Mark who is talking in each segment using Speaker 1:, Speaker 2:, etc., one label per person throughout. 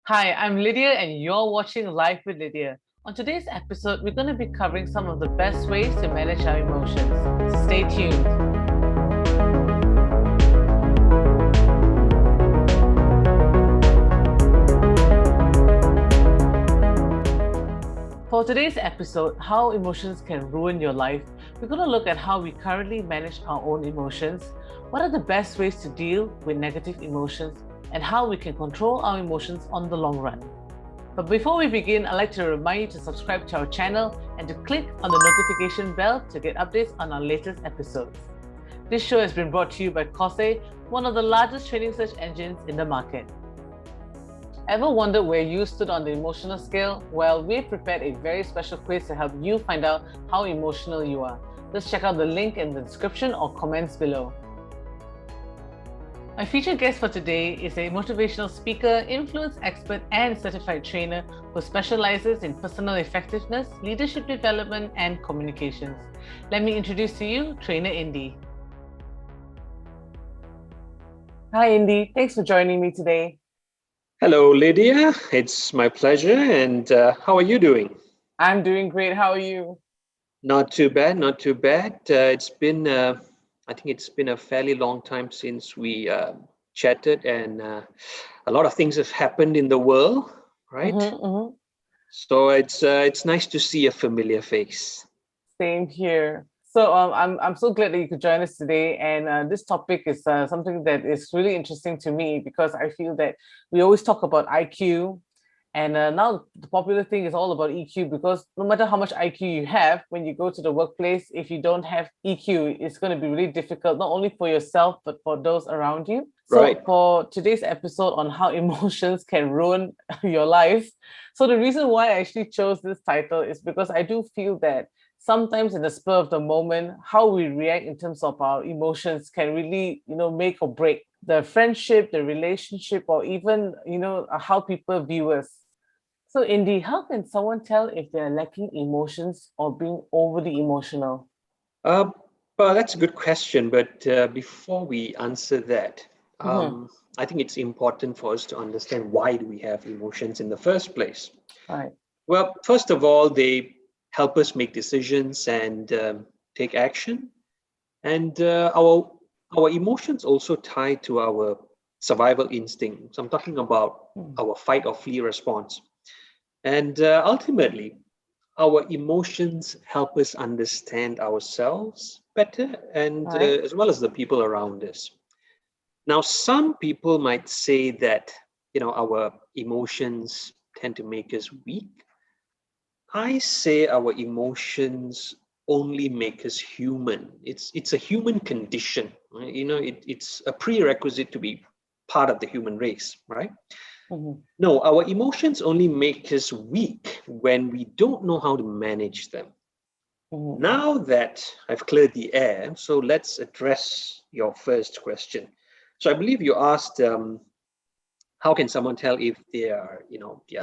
Speaker 1: Hi, I'm Lydia, and you're watching Life with Lydia. On today's episode, we're going to be covering some of the best ways to manage our emotions. So stay tuned. For today's episode, How Emotions Can Ruin Your Life, we're going to look at how we currently manage our own emotions, what are the best ways to deal with negative emotions, and how we can control our emotions on the long run. But before we begin, I'd like to remind you to subscribe to our channel and to click on the notification bell to get updates on our latest episodes. This show has been brought to you by Quorse, one of the largest training search engines in the market. Ever wondered where you stood on the emotional scale? Well, we've prepared a very special quiz to help you find out how emotional you are. Just check out the link in the description or comments below. My featured guest for today is a motivational speaker, influence expert, and certified trainer who specializes in personal effectiveness, leadership development, and communications. Let me introduce to you Trainer Indy. Hi, Indy. Thanks for joining me today.
Speaker 2: Hello, Lydia. It's my pleasure. And how are you doing?
Speaker 1: I'm doing great. How are you?
Speaker 2: Not too bad, not too bad. I think it's been a fairly long time since we chatted, and a lot of things have happened in the world, right? So it's nice to see a familiar face.
Speaker 1: Same here. So I'm so glad that you could join us today. And this topic is something that is really interesting to me because I feel that we always talk about IQ. And now the popular thing is all about EQ because no matter how much IQ you have, when you go to the workplace, if you don't have EQ, it's going to be really difficult, not only for yourself, but for those around you. So
Speaker 2: Right.
Speaker 1: for today's episode on how emotions can ruin your life. So the reason why I actually chose this title is because I do feel that sometimes in the spur of the moment, how we react in terms of our emotions can really, make or break the friendship, the relationship, or even, how people view us. So, Indy, how can someone tell if they're lacking emotions or being overly emotional?
Speaker 2: Uh, well, that's a good question. But before we answer that,
Speaker 1: Mm-hmm.
Speaker 2: I think it's important for us to understand why do we have emotions in the first place.
Speaker 1: Right.
Speaker 2: Well, first of all, they help us make decisions and take action. And our emotions also tie to our survival instinct. So I'm talking about
Speaker 1: Mm.
Speaker 2: our fight or flee response. And ultimately, our emotions help us understand ourselves better and
Speaker 1: Right.
Speaker 2: as well as the people around us. Now, some people might say that, our emotions tend to make us weak. I say our emotions only make us human. It's a human condition. Right? It's a prerequisite to be part of the human race, right?
Speaker 1: Mm-hmm.
Speaker 2: No, our emotions only make us weak when we don't know how to manage them.
Speaker 1: Mm-hmm.
Speaker 2: Now that I've cleared the air, so let's address your first question. So I believe you asked, how can someone tell if they are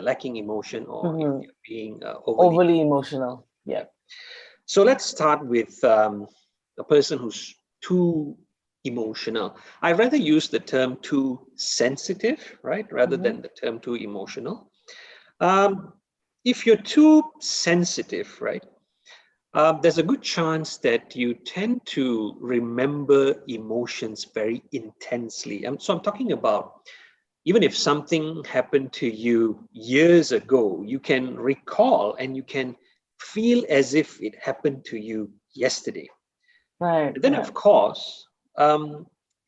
Speaker 2: lacking emotion or if
Speaker 1: Mm-hmm.
Speaker 2: they're being overly
Speaker 1: Overly emotional. Yeah.
Speaker 2: So let's start with a person who's too emotional. I rather use the term too sensitive, right, rather
Speaker 1: Mm-hmm.
Speaker 2: than the term too emotional. Um, if you're too sensitive, right, there's a good chance that you tend to remember emotions very intensely. So I'm talking about even if something happened to you years ago, you can recall and you can feel as if it happened to you yesterday.
Speaker 1: Right.
Speaker 2: And then,
Speaker 1: Right.
Speaker 2: of course,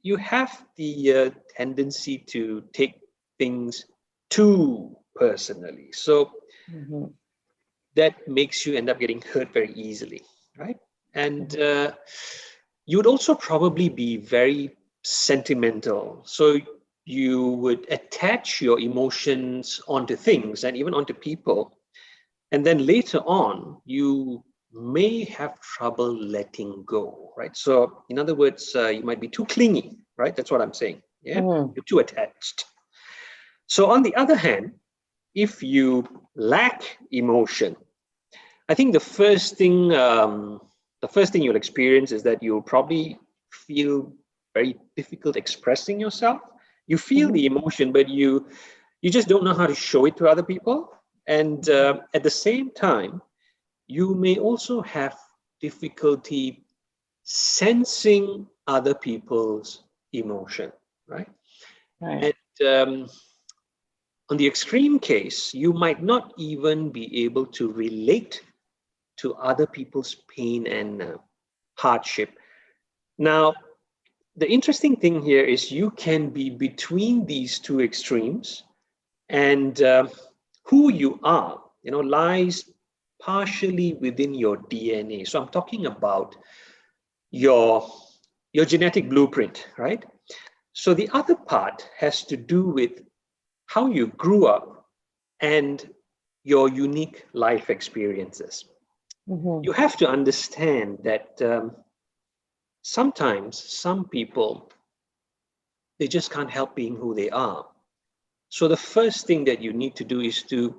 Speaker 2: you have the tendency to take things too personally. So
Speaker 1: Mm-hmm.
Speaker 2: that makes you end up getting hurt very easily, right? And
Speaker 1: Mm-hmm.
Speaker 2: you would also probably be very sentimental. So you would attach your emotions onto things and even onto people. And then later on, you may have trouble letting go, right? So, in other words, you might be too clingy, right? That's what I'm saying. Yeah,
Speaker 1: Mm-hmm.
Speaker 2: you're too attached. So, on the other hand, if you lack emotion, I think the first thing you'll experience is that you'll probably feel very difficult expressing yourself. You feel
Speaker 1: Mm-hmm.
Speaker 2: the emotion, but you You just don't know how to show it to other people. And at the same time, you may also have difficulty sensing other people's emotion, right?
Speaker 1: Right.
Speaker 2: And on the extreme case, you might not even be able to relate to other people's pain and hardship. Now, the interesting thing here is you can be between these two extremes, and who you are, lies partially within your DNA. So I'm talking about your genetic blueprint, right? So the other part has to do with how you grew up and your unique life experiences.
Speaker 1: Mm-hmm.
Speaker 2: You have to understand that sometimes some people, they just can't help being who they are. So the first thing that you need to do is to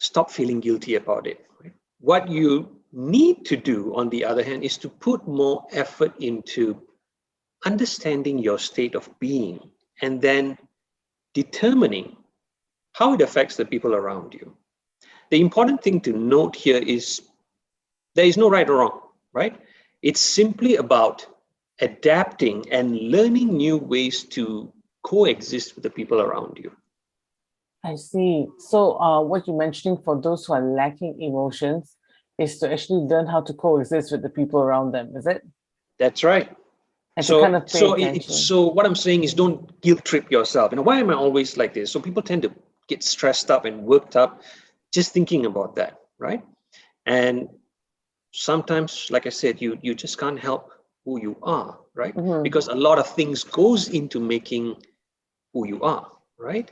Speaker 2: stop feeling guilty about it. Right? What you need to do, on the other hand, is to put more effort into understanding your state of being and then determining how it affects the people around you. The important thing to note here is there is no right or wrong, right? It's simply about adapting and learning new ways to coexist with the people around you.
Speaker 1: I see. So, what you're mentioning for those who are lacking emotions is to actually learn how to coexist with the people around them, is it?
Speaker 2: That's right.
Speaker 1: And to kind
Speaker 2: So,
Speaker 1: of pay
Speaker 2: so it,
Speaker 1: attention.
Speaker 2: so what I'm saying is, don't guilt trip yourself. Why am I always like this? So people tend to get stressed up and worked up just thinking about that, right? And sometimes, like I said, you just can't help who you are, right?
Speaker 1: Mm-hmm.
Speaker 2: Because a lot of things goes into making who you are, right?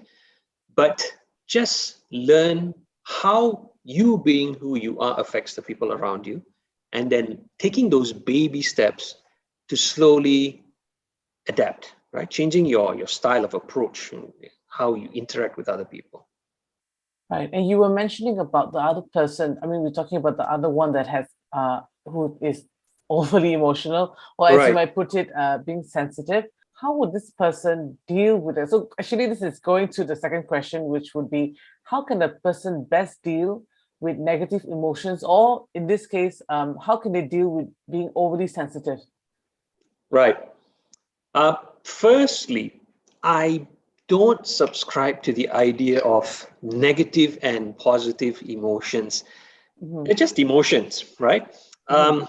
Speaker 2: But just learn how you being who you are affects the people around you, and then taking those baby steps to slowly adapt, right? Changing your style of approach and how you interact with other people.
Speaker 1: Right. And you were mentioning about the other person. I mean, we're talking about the other one that has who is overly emotional, or as you
Speaker 2: Right.
Speaker 1: might put it, being sensitive. How would this person deal with it? So actually, this is going to the second question, which would be how can a person best deal with negative emotions, or in this case, how can they deal with being overly sensitive?
Speaker 2: Right. Firstly, I don't subscribe to the idea of negative and positive emotions.
Speaker 1: Mm-hmm.
Speaker 2: They're just emotions, right?
Speaker 1: Mm-hmm.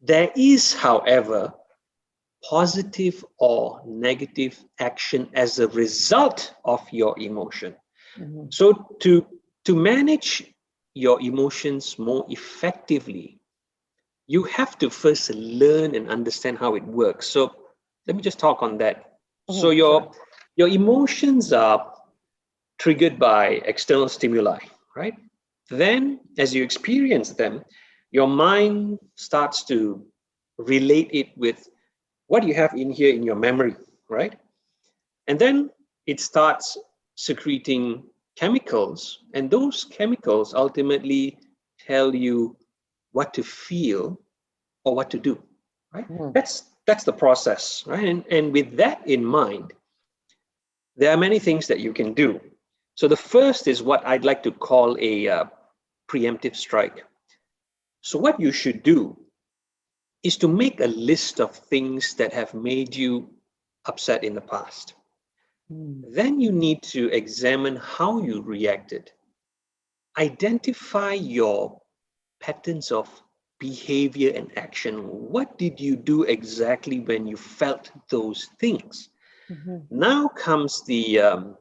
Speaker 2: There is, however, positive or negative action as a result of your emotion.
Speaker 1: Mm-hmm.
Speaker 2: So to manage your emotions more effectively, you have to first learn and understand how it works. So let me just talk on that. So
Speaker 1: Mm-hmm. Sure.
Speaker 2: your emotions are triggered by external stimuli, right? Then as you experience them, your mind starts to relate it with what you have in here in your memory, right? And then it starts secreting chemicals, and those chemicals ultimately tell you what to feel or what to do, right?
Speaker 1: Mm-hmm.
Speaker 2: That's the process, right? And with that in mind, there are many things that you can do. So the first is what I'd like to call a preemptive strike. So what you should do is to make a list of things that have made you upset in the past. Then you need to examine how you reacted. Identify your patterns of behavior and action. What did you do exactly when you felt those things?
Speaker 1: Mm-hmm.
Speaker 2: Now comes the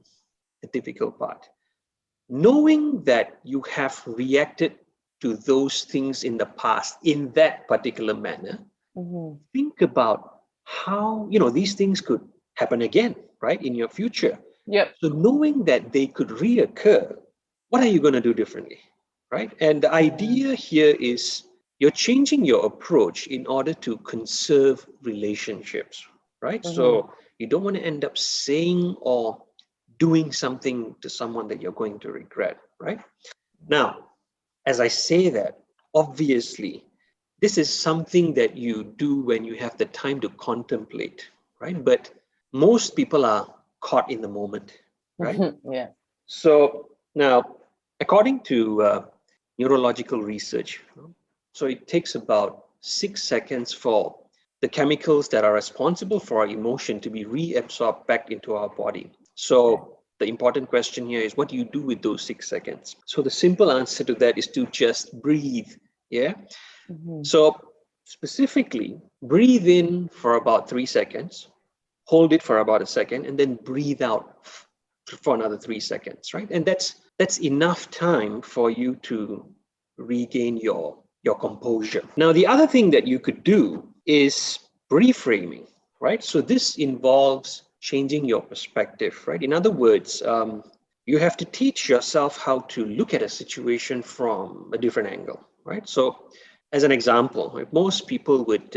Speaker 2: difficult part. Knowing that you have reacted to those things in the past in that particular manner,
Speaker 1: Mm-hmm.
Speaker 2: think about how, these things could happen again, right, in your future.
Speaker 1: Yep.
Speaker 2: So knowing that they could reoccur, what are you going to do differently, right? And the
Speaker 1: Yeah.
Speaker 2: idea here is you're changing your approach in order to conserve relationships, right?
Speaker 1: Mm-hmm.
Speaker 2: So you don't want to end up saying or doing something to someone that you're going to regret, right? Now, as I say that, obviously, this is something that you do when you have the time to contemplate, right? But most people are caught in the moment. right?
Speaker 1: Yeah.
Speaker 2: So now, according to neurological research, so it takes about 6 seconds for the chemicals that are responsible for our emotion to be reabsorbed back into our body. So the important question here is, what do you do with those 6 seconds? So the simple answer to that is to just breathe. Yeah. So specifically, breathe in for about 3 seconds, hold it for about a second, and then breathe out for another 3 seconds, right? And that's enough time for you to regain your composure. Now, the other thing that you could do is reframing, right? So this involves changing your perspective, right? In other words, you have to teach yourself how to look at a situation from a different angle, right? So, as an example, right, most people would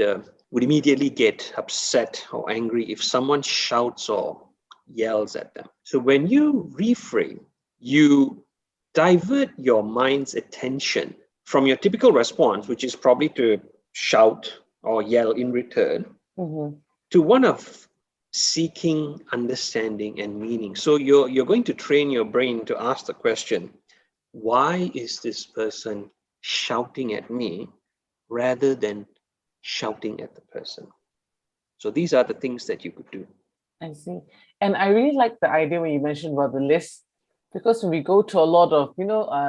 Speaker 2: immediately get upset or angry if someone shouts or yells at them. So when you reframe, you divert your mind's attention from your typical response, which is probably to shout or yell in return, to one of seeking understanding and meaning. So you're going to train your brain to ask the question, why is this person shouting at me, rather than shouting at the person? So these are the things that you could do.
Speaker 1: I see. And I really like the idea when you mentioned about the list, because when we go to a lot of,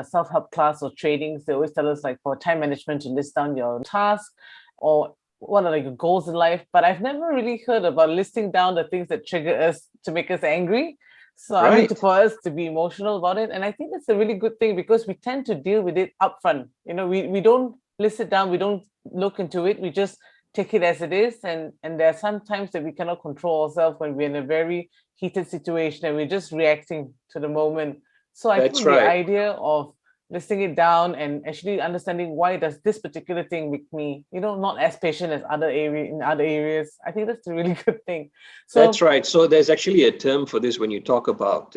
Speaker 1: self-help class or trainings, they always tell us like for time management to list down your tasks or what are like your goals in life. But I've never really heard about listing down the things that trigger us to make us angry. So I mean,
Speaker 2: Right.
Speaker 1: for us to be emotional about it. And I think that's a really good thing because we tend to deal with it upfront. We don't list it down, we don't look into it, we just take it as it is, and there are some times that we cannot control ourselves when we're in a very heated situation and we're just reacting to the moment. So I
Speaker 2: That's
Speaker 1: think the
Speaker 2: right.
Speaker 1: idea of listing it down and actually understanding why does this particular thing make me not as patient as other areas, I think that's a really good thing.
Speaker 2: That's
Speaker 1: So
Speaker 2: right. So there's actually a term for this when you talk about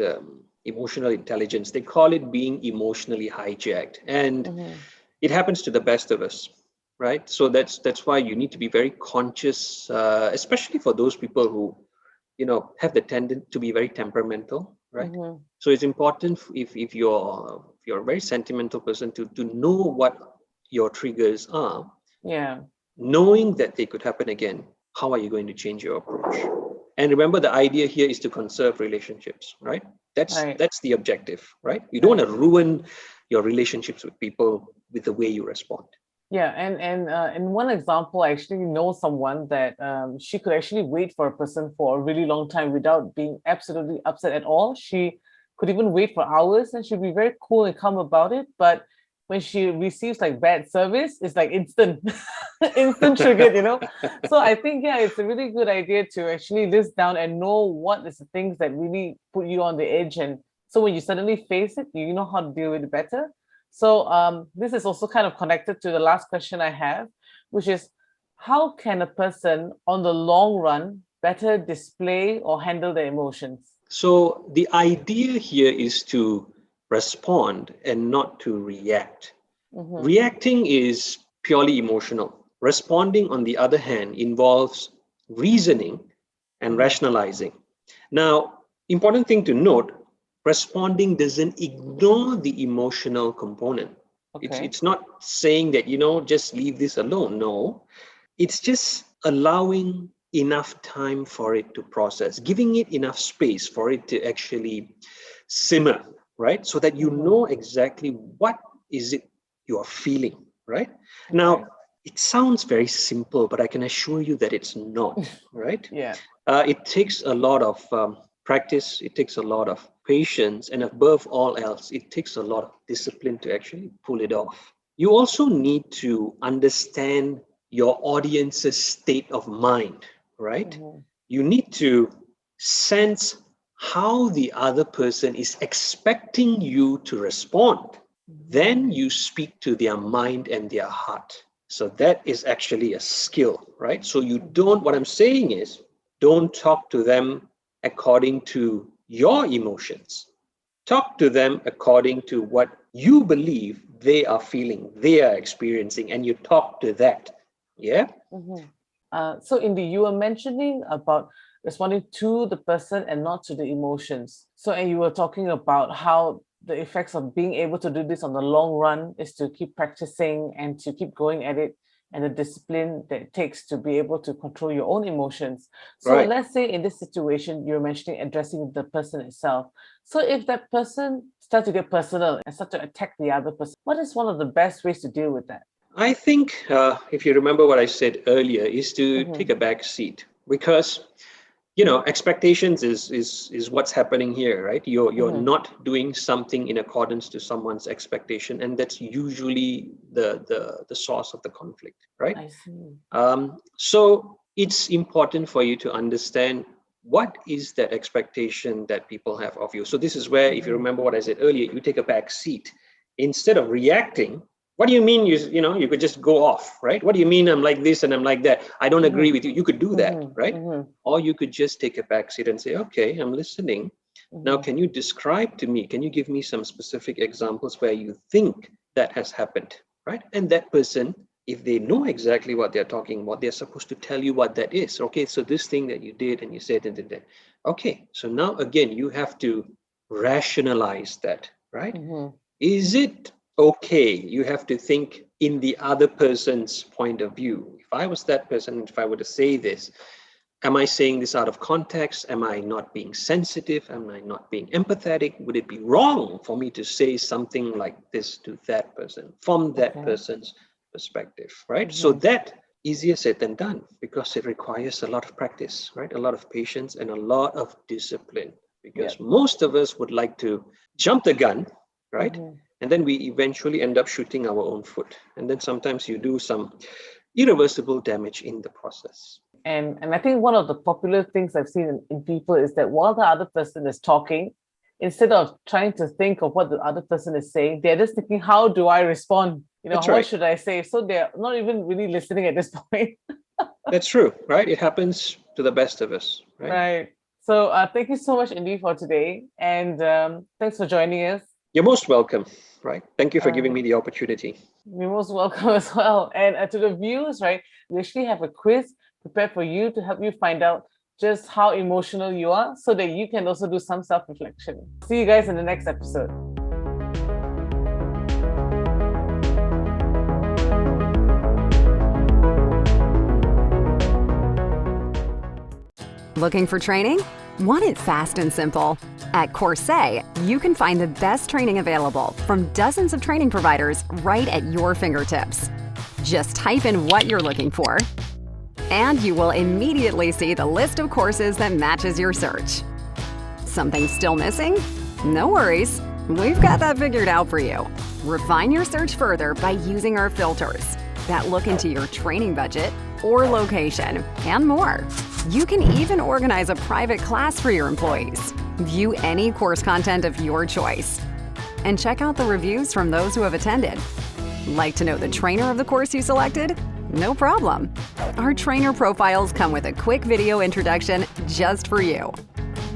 Speaker 2: emotional intelligence. They call it being emotionally hijacked, and it happens to the best of us, right? So that's why you need to be very conscious, especially for those people who have the tendency to be very temperamental, right? So it's important if you're a very sentimental person to know what your triggers are.
Speaker 1: yeah.
Speaker 2: Knowing that they could happen again, how are you going to change your approach? And remember, the idea here is to conserve relationships, right?
Speaker 1: Right.
Speaker 2: That's the objective, right? You don't want
Speaker 1: Right.
Speaker 2: to ruin your relationships with people with the way you respond.
Speaker 1: Yeah, and in one example, I actually know someone that she could actually wait for a person for a really long time without being absolutely upset at all. She could even wait for hours and she'd be very cool and calm about it. But when she receives like bad service, it's like instant, instant triggered. So I think, yeah, it's a really good idea to actually list down and know what is the things that really put you on the edge. And so when you suddenly face it, you know how to deal with it better. So this is also kind of connected to the last question I have, which is how can a person on the long run better display or handle their emotions?
Speaker 2: So the idea here is to respond and not to react. Reacting is purely emotional. Responding, on the other hand, involves reasoning and rationalizing. Now, important thing to note, responding doesn't ignore the emotional component.
Speaker 1: Okay.
Speaker 2: It's not saying that, just leave this alone. No, it's just allowing enough time for it to process, giving it enough space for it to actually simmer, right? So that you know exactly what is it you are feeling, right? Now, it sounds very simple, but I can assure you that it's not, right?
Speaker 1: Yeah.
Speaker 2: It takes a lot of practice, it takes a lot of patience, and above all else, it takes a lot of discipline to actually pull it off. You also need to understand your audience's state of mind, right? You need to sense how the other person is expecting you to respond. Then you speak to their mind and their heart. So that is actually a skill, right? So what I'm saying is, don't talk to them according to your emotions. Talk to them according to what you believe they are feeling, they are experiencing, and you talk to that. Yeah?
Speaker 1: So Indy, you were mentioning about responding to the person and not to the emotions. So, and you were talking about how the effects of being able to do this on the long run is to keep practicing and to keep going at it, and the discipline that it takes to be able to control your own emotions. So
Speaker 2: Right.
Speaker 1: let's say in this situation, you're mentioning addressing the person itself. So if that person starts to get personal and start to attack the other person, what is one of the best ways to deal with that?
Speaker 2: I think if you remember what I said earlier, is to take a back seat, because expectations is what's happening here, right? You're not doing something in accordance to someone's expectation, and that's usually the source of the conflict, right?
Speaker 1: I see.
Speaker 2: So it's important for you to understand what is that expectation that people have of you. So this is where, if you remember what I said earlier, you take a back seat instead of reacting. What do you mean you could just go off, right? What do you mean I'm like this and I'm like that? I don't agree with you. You could do that, right? Or you could just take a back seat and say, okay, I'm listening. Now, can you describe to me, can you give me some specific examples where you think that has happened, right? And that person, if they know exactly what they're talking about, they're supposed to tell you what that is. Okay, so this thing that you did and you said and did that. Okay, so now again, you have to rationalize that, right? Is it okay? You have to think in the other person's point of view. If I was that person, if I were to say this, am I saying this out of context? Am I not being sensitive? Am I not being empathetic? Would it be wrong for me to say something like this to that person from that person's perspective, right? So that easier said than done, because it requires a lot of practice, right? A lot of patience and a lot of discipline, because most of us would like to jump the gun, right? And then we eventually end up shooting our own foot. And then sometimes you do some irreversible damage in the process.
Speaker 1: And I think one of the popular things I've seen in people is that while the other person is talking, instead of trying to think of what the other person is saying, they're just thinking, how do I respond? What should I say? So they're not even really listening at this point.
Speaker 2: That's true, right? It happens to the best of us, right?
Speaker 1: Right. So thank you so much, Indy, for today. And thanks for joining us.
Speaker 2: You're most welcome, right? Thank you for giving me the opportunity.
Speaker 1: You're most welcome as well. And to the viewers, right, we actually have a quiz prepared for you to help you find out just how emotional you are, so that you can also do some self-reflection. See you guys in the next episode.
Speaker 3: Looking for training? Want it fast and simple? At Quorse, you can find the best training available from dozens of training providers right at your fingertips. Just type in what you're looking for, and you will immediately see the list of courses that matches your search. Something still missing? No worries. We've got that figured out for you. Refine your search further by using our filters that look into your training budget or location and more. You can even organize a private class for your employees. View any course content of your choice, and check out the reviews from those who have attended. Like to know the trainer of the course you selected? No problem. Our trainer profiles come with a quick video introduction just for you.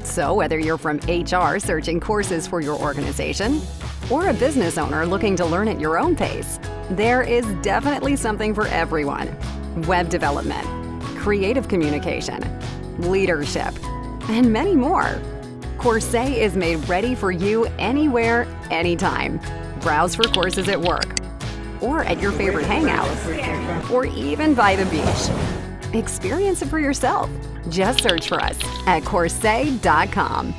Speaker 3: So whether you're from HR searching courses for your organization, or a business owner looking to learn at your own pace, there is definitely something for everyone. Web development, creative communication, leadership, and many more. Quorse is made ready for you anywhere, anytime. Browse for courses at work, or at your favorite hangout, or even by the beach. Experience it for yourself. Just search for us at Quorse.com.